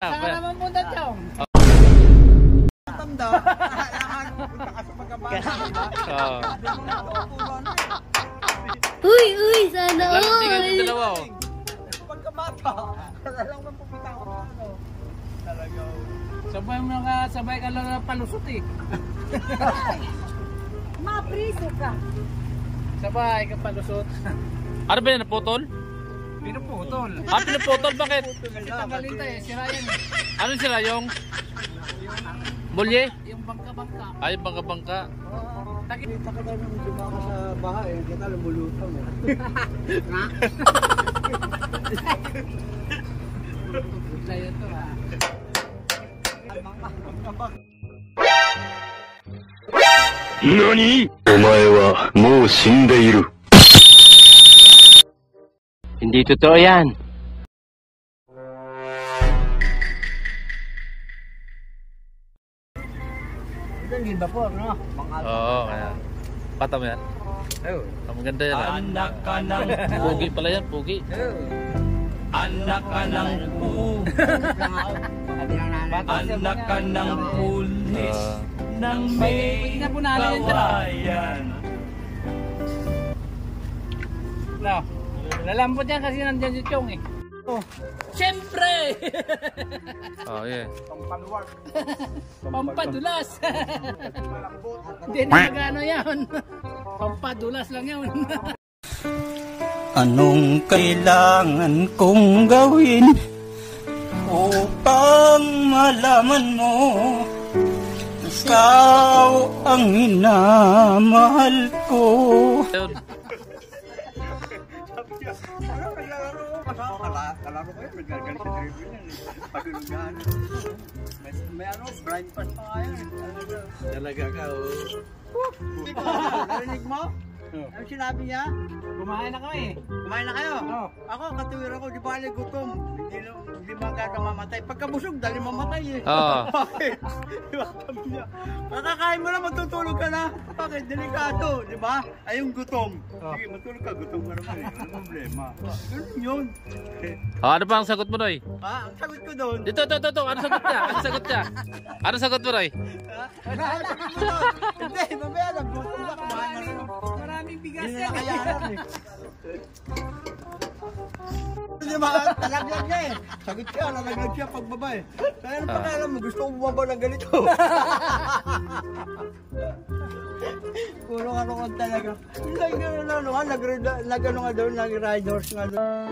Saan ka naman punta, Chong? Tanda. Punta ka sa magkabata. Uy, sana all. Dalawa. Pagkabata. Lang man pupunta ako na ano. Talaga. Sabay ka lang palusot eh. Mapriso ka. Sabay ka palusot. Ano ba yan? Naputol? Pinuputol. Pinuputol? Bakit? Tanggalin tayo, sira yan eh. Ano sila? Yung bulye? Yung bangka-bangka. Ay, bangka-bangka. Kita ka tayo nung dumaka sa bahay. Kita lumulutang eh. Butla yun to ha. NANI?! お前はもう死んでいる。Hindi totoo yan. Ito yung vapor, no? Oo, kaya. Pata mo yan? Oo. Ang maganda yan. Anak ka ng Pugi pala yan, pugi. anak ka ng anak ka ng pulis ng may kawayan. No. Lalambot yan kasi nandyan si Chong eh. Oh. Siyempre! Oh, yeah. Pampaluwag. Pampadulas! Malambot. Hindi na magano yan. Pampadulas lang yun. Anong kailangan kong gawin upang malaman mo ikaw ang minamahal ko? Ano kalaro ko? Kalaro ko yun. Nagagalit sa dribble yan. Pagulugan. May ano, blind pass pa nga yun. Talaga ka, Narinig mo? Ano sinabi niya? Kumain na kami. Kumain na kayo? Oo. Ako, katuwira ko, di ba gutom? Hindi ba gano'ng mamatay? Pagkabusog, dali mamatay eh. Oo. Bakit? Di ba sabi niya? Kakakain mo na, matutulog ka na. Bakit? Delikado, di ba? Ay, yung gutom. Sige, matulog ka, gutom ka naman eh. Walang problema. Ganun yun. Ano pa ang sagot mo, Roy? Ha? Ang sagot ko doon. Dito. Ano sagot niya? Ano sagot mo, Roy? Ano sagot mo doon? Hindi, mamaya naggutom na, kumain na rin. Maraming bigas Hindi yan na nakayanan eh. Hindi ba, talaglag niya eh. Sagot siya, lalaglag siya pagbaba eh. Kaya ano pa alam mo, gusto ko bumaba ng ganito. Puro karoon talaga. Hindi gano'n ano nga, nag-riders nga doon.